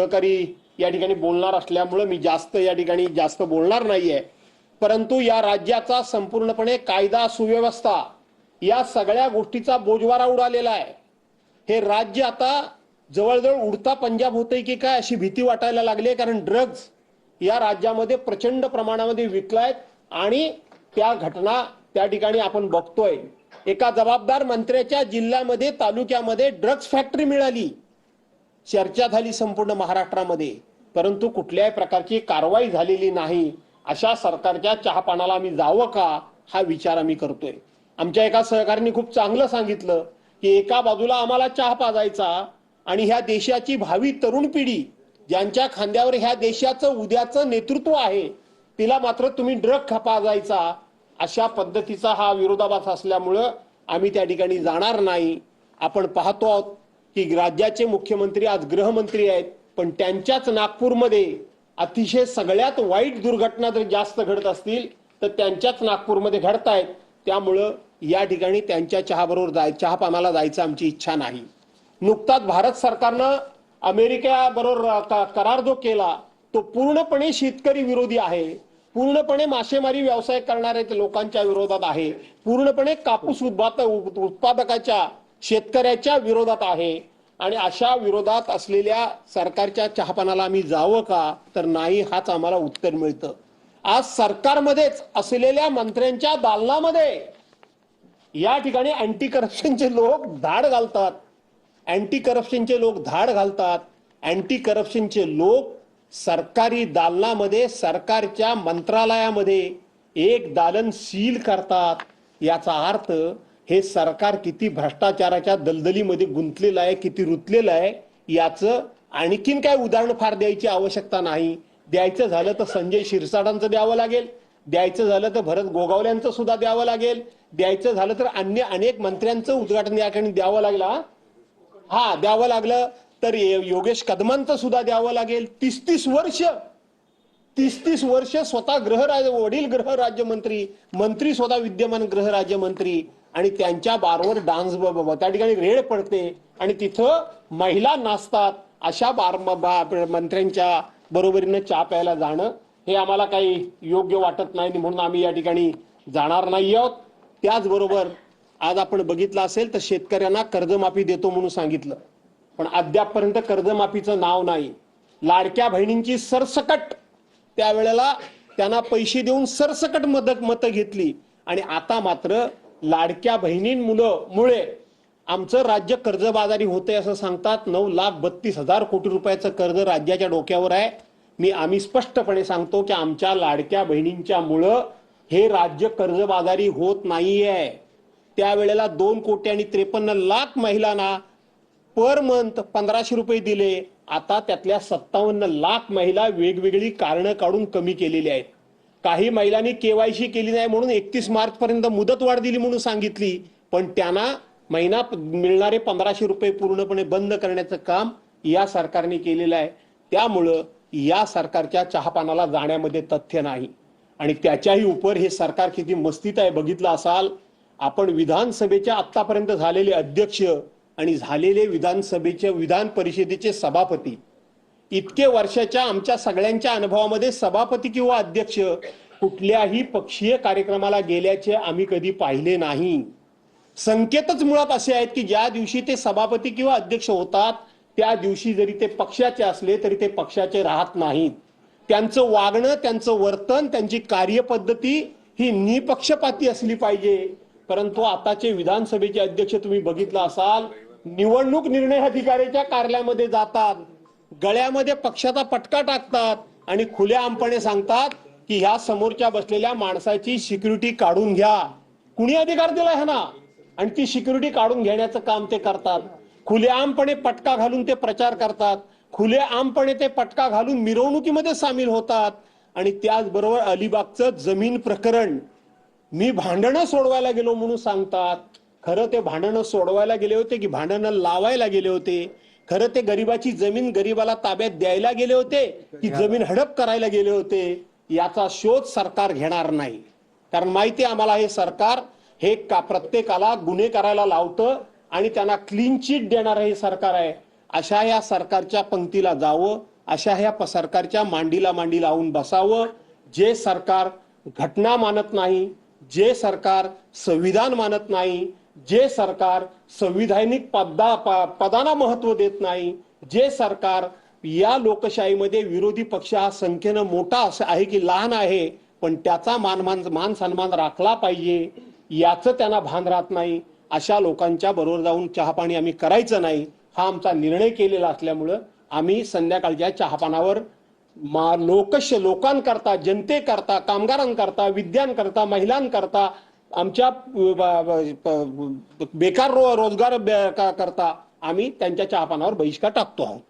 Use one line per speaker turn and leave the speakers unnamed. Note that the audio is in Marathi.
सहकारी या ठिकाणी बोलणार असल्यामुळे मी जास्त बोलणार नाहीये। परंतु या राज्याचा संपूर्णपणे कायदा सुव्यवस्था या सगळ्या गोष्टीचा बोजवारा उडालेला आहे। हे राज्य आता जवळजवळ उडता पंजाब होतंय की काय अशी भीती वाटायला लागली, कारण ड्रग्ज या राज्यामध्ये प्रचंड प्रमाणामध्ये विकलायत आणि त्या घटना त्या ठिकाणी आपण बघतोय। एका जबाबदार मंत्र्याच्या जिल्ह्यामध्ये तालुक्यामध्ये ड्रग्ज फॅक्टरी मिळाली, चर्चा झाली संपूर्ण महाराष्ट्रामध्ये, परंतु कुठल्याही प्रकारची कारवाई झालेली नाही। अशा सरकारच्या चहापानाला आम्ही जावं का हा विचार आम्ही करतोय। आमच्या एका सहकाऱ्यांनी खूप चांगलं सांगितलं की एका बाजूला आम्हाला चहा पाजायचा आणि ह्या देशाची भावी तरुण पिढी ज्यांच्या खांद्यावर ह्या देशाचं उद्याचं नेतृत्व आहे तिला मात्र तुम्ही ड्रग पाजायचा, अशा पद्धतीचा हा विरोधाभास असल्यामुळं आम्ही त्या ठिकाणी जाणार नाही। आपण पाहतो आहोत की राज्याचे मुख्यमंत्री आज गृहमंत्री आहेत, पण त्यांच्याच नागपूरमध्ये अतिशय सगळ्यात वाईट दुर्घटना जर जास्त घडत असतील तर त्यांच्याच नागपूरमध्ये घडतायत। त्यामुळं या ठिकाणी त्यांच्या चहापानाला जायचं आमची इच्छा नाही। नुकताच भारत सरकारनं अमेरिकेबरोबर करार जो केला तो पूर्णपणे शेतकरी विरोधी आहे, पूर्णपणे मासेमारी व्यवसाय करणाऱ्या लोकांच्या विरोधात आहे, पूर्णपणे कापूस उत्पादकाच्या शेतकऱ्याच्या विरोधात आहे। आणि अशा विरोधात असलेल्या सरकारच्या चहापानाला आम्ही जावं का तर नाही, हाच आम्हाला उत्तर मिळतं। आज सरकारमध्येच असलेल्या मंत्र्यांच्या दालनामध्ये या ठिकाणी अँटी करप्शनचे लोक धाड घालतात, अँटी करप्शनचे लोक सरकारी दालनामध्ये सरकारच्या मंत्रालयामध्ये एक दालन सील करतात। याचा अर्थ हे सरकार किती भ्रष्टाचाराच्या दलदलीमध्ये गुंतलेलं आहे, किती रुतलेलं आहे याचं आणखीन काय उदाहरण फार द्यायची आवश्यकता नाही। द्यायचं झालं तर संजय शिरसाटांचं द्यावं लागेल, द्यायचं झालं तर भरत गोगावल्यांचं सुद्धा द्यावं लागेल, द्यायचं झालं तर अन्य अनेक मंत्र्यांचं उद्घाटन या ठिकाणी द्यावं लागलं, द्यावं लागलं तर योगेश कदमांचं सुद्धा द्यावं लागेल। 30-30 वर्ष स्वतः वडील गृहराज्यमंत्री, मंत्री स्वतः विद्यमान गृहराज्यमंत्री, आणि त्यांच्या बारवर डान्स त्या ठिकाणी रेड पडते आणि तिथं महिला नाचतात। अशा मंत्र्यांच्या बरोबरीने चहा प्यायला जाणं हे आम्हाला काही योग्य वाटत नाही, म्हणून आम्ही या ठिकाणी जाणार नाही आहोत। त्याचबरोबर आज आपण बघितलं असेल तर शेतकऱ्यांना कर्जमाफी देतो म्हणून सांगितलं, पण अद्यापपर्यंत कर्जमाफीचं नाव नाही। लाडक्या बहिणींची सरसकट त्यावेळेला त्यांना पैसे देऊन सरसकट मतं घेतली आणि आता मात्र लाडक्या बहिणींमुळे आमचं राज्य कर्जबाजारी होते असं सांगतात। 9,32,000 कोटी रुपयाचं कर्ज राज्याच्या डोक्यावर आहे। आम्ही स्पष्टपणे सांगतो की आमच्या लाडक्या बहिणींच्या मुळे हे राज्य कर्जबाजारी होत नाहीये। त्यावेळेला 2,53,00,000 महिलांना पर मंथ 1,500 रुपये दिले, आता त्यातल्या 57 लाख महिला वेगवेगळी कारणं काढून कमी केलेली आहेत। काही महिलांनी केवायसी केली नाही म्हणून 31 मार्च पर्यंत मुदतवाढ दिली म्हणून सांगितली, पण त्यांना महिना मिळणारे 1,500 रुपये पूर्णपणे बंद करण्याचं काम या सरकारने केलेलं आहे। त्यामुळं या सरकारच्या चहापानाला जाण्यामध्ये तथ्य नाही आणि त्याच्याही उपर हे सरकार किती मस्तीत आहे बघितलं असाल आपण। विधानसभेच्या आतापर्यंत झालेले अध्यक्ष आणि झालेले विधान परिषदेचे सभापती, इतके वर्षाच्या आमच्या सगळ्यांच्या अनुभवामध्ये सभापती किंवा अध्यक्ष कुठल्याही पक्षीय कार्यक्रमाला गेल्याचे आम्ही कधी पाहिले नाही। संकेतच मुळात असे आहेत की ज्या दिवशी ते सभापती किंवा अध्यक्ष होतात त्या दिवशी जरी ते पक्षाचे असले तरी ते पक्षाचे राहत नाहीत। त्यांचं वागणं, त्यांचं वर्तन, त्यांची कार्यपद्धती ही निपक्षपाती असली पाहिजे। परंतु आताचे विधानसभेचे अध्यक्ष तुम्ही बघितलं असाल, निवडणूक निर्णय अधिकाऱ्याच्या कार्यालयामध्ये जातात, गळ्यामध्ये पक्षाचा पटका टाकतात आणि खुलेआमपणे सांगतात की ह्या समोरच्या बसलेल्या माणसाची सिक्युरिटी काढून घ्या। कुणी अधिकार दिला है ना? आणि ती सिक्युरिटी काढून घेण्याचं काम ते करतात। खुलेआमपणे पटका घालून ते प्रचार करतात, खुलेआमपणे ते पटका घालून मिरवणुकीमध्ये सामील होतात। आणि त्याचबरोबर अलिबागचं जमीन प्रकरण मी भांडणं सोडवायला गेलो म्हणून सांगतात। खरं ते भांडणं सोडवायला गेले होते की भांडणं लावायला गेले होते? खरं ते गरिबाची जमीन गरिबाला ताब्यात द्यायला गेले होते की जमीन हडप करायला गेले होते? याचा शोध सरकार घेणार नाही, कारण माहिती आम्हाला हे सरकार हे प्रत्येकाला गुन्हे करायला लावतं आणि त्यांना क्लीन चिट देणारं हे सरकार आहे। अशा या सरकारच्या पंक्तीला जावं अशा ह्या सरकारच्या मांडीला मांडी लावून बसावं. जे सरकार घटना मानत नाही, जे सरकार संविधान मानत नाही, जे सरकार संविधानिक पदांना महत्व देत नाही, जे सरकार या लोकशाहीमध्ये विरोधी पक्ष हा संख्येनं मोठा आहे की लहान आहे पण त्याचा मान सन्मान राखला पाहिजे याचं त्यांना भान राहत नाही, अशा लोकांच्या बरोबर जाऊन चहापाणी आम्ही करायचं नाही हा आमचा निर्णय केलेला असल्यामुळं आम्ही संध्याकाळच्या चहापानावर लोकांकरता, जनतेकरता, कामगारांकरता, विद्यार्थ्यांकरता, महिलांकरता, आमच्या बेकार रोजगार करता आम्ही त्यांच्या चहापानावर बहिष्कार टाकतो आहोत.